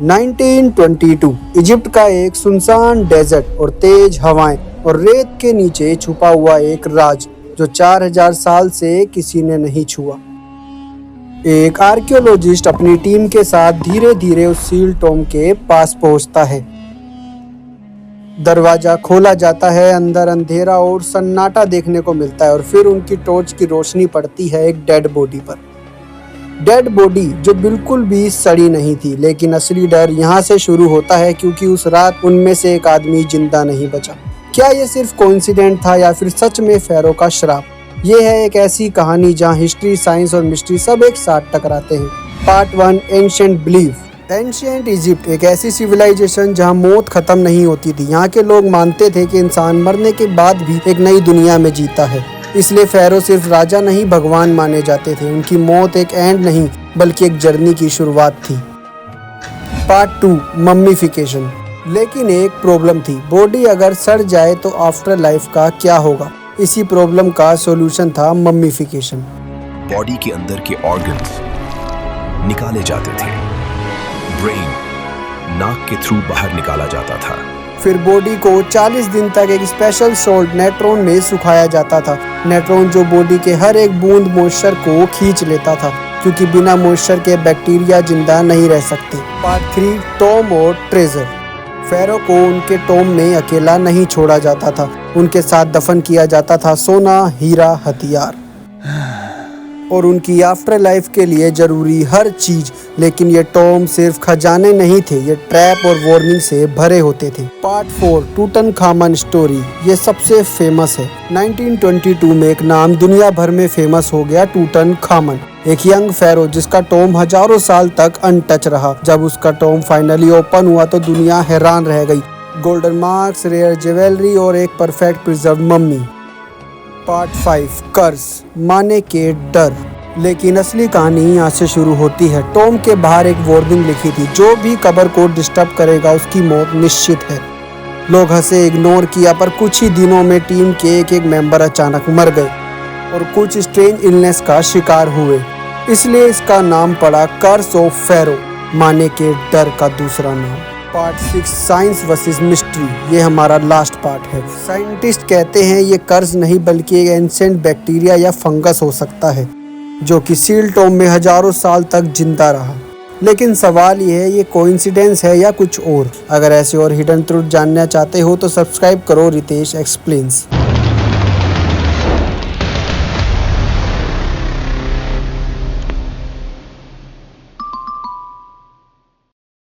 1922 Egypt का एक सुनसान डेजर्ट और तेज हवाएं और रेत के नीचे छुपा हुआ एक राज जो 4000 साल से किसी ने नहीं छुआ। एक आर्कियोलॉजिस्ट अपनी टीम के साथ धीरे धीरे उस सील टॉम के पास पहुंचता है। दरवाजा खोला जाता है, अंदर अंधेरा और सन्नाटा देखने को मिलता है और फिर उनकी टॉर्च की रोशनी पड़ती है एक डेड बॉडी पर। डेड बॉडी जो बिल्कुल भी सड़ी नहीं थी, लेकिन असली डर यहाँ से शुरू होता है क्योंकि उस रात उनमें से एक आदमी जिंदा नहीं बचा। क्या ये सिर्फ कोइंसिडेंट था या फिर सच में फेरो का श्राप? ये है एक ऐसी कहानी जहाँ हिस्ट्री, साइंस और मिस्ट्री सब एक साथ टकराते हैं। Part 1, ancient belief. Ancient Egypt एक ऐसी सिविलाइजेशन जहाँ मौत खत्म नहीं होती थी। यहाँ के लोग मानते थे कि इंसान मरने के बाद भी एक नई दुनिया में जीता है, इसलिए फेरो सिर्फ राजा नहीं भगवान माने जाते थे। उनकी मौत एक एंड नहीं बल्कि एक जर्नी की शुरुआत थी। Part 2, mummification. लेकिन एक प्रॉब्लम थी, बॉडी अगर सड़ जाए तो आफ्टर लाइफ का क्या होगा? इसी प्रॉब्लम का सॉल्यूशन था मम्मीफिकेशन। बॉडी के अंदर के ऑर्गन्स निकाले जाते थे, ब्रेन नाक के थ्रू बाहर निकाला जाता था। फिर बॉडी को 40 दिन तक एक स्पेशल सॉल्ट नेट्रॉन में सुखाया जाता था। नेट्रॉन जो बॉडी के हर एक बूंद मॉइस्चर को खींच लेता था, क्योंकि बिना मॉइस्चर के बैक्टीरिया जिंदा नहीं रह सकते। पार्ट 3, टॉम और ट्रेजर। फेरो को उनके टॉम में अकेला नहीं छोड़ा जाता था, उनके साथ दफन किया जाता था सोना, हीरा, हथियार और उनकी आफ्टर लाइफ के लिए जरूरी हर चीज। लेकिन ये टॉम सिर्फ खजाने नहीं थे, ये ट्रैप और वार्निंग से भरे होते थे। Part 4, Tutankhamun story. ये सबसे फेमस है। 1922 में एक नाम दुनिया भर में फेमस हो गया, टूटनखामन। एक यंग फेरो जिसका टॉम हजारों साल तक अनटच रहा। जब उसका टॉम फाइनली ओपन हुआ तो दुनिया हैरान रह गई। गोल्डन मार्क्स, रेयर ज्वेलरी और एक परफेक्ट प्रिजर्व मम्मी। पार्ट 5, कर्स, माने के डर। लेकिन असली कहानी यहाँ से शुरू होती है। टॉम के बाहर एक वार्निंग लिखी थी, जो भी कब्र को डिस्टर्ब करेगा उसकी मौत निश्चित है। लोग हंसे, इग्नोर किया, पर कुछ ही दिनों में टीम के एक एक मेंबर अचानक मर गए और कुछ स्ट्रेंज इलनेस का शिकार हुए। इसलिए इसका नाम पड़ा कर्स ऑफ फेरो, माने के डर का दूसरा नाम। Part 6, science versus mystery. ये हमारा लास्ट पार्ट है। साइंटिस्ट कहते हैं ये कर्स नहीं बल्कि एक एंशिएंट बैक्टीरिया या फंगस हो सकता है, जो कि सील टॉम में हजारों साल तक जिंदा रहा। लेकिन सवाल ये है, ये कोइंसिडेंस है या कुछ और? अगर ऐसे और हिडन ट्रूथ जानना चाहते हो तो सब्सक्राइब करो रितेश एक्सप्लेन्स।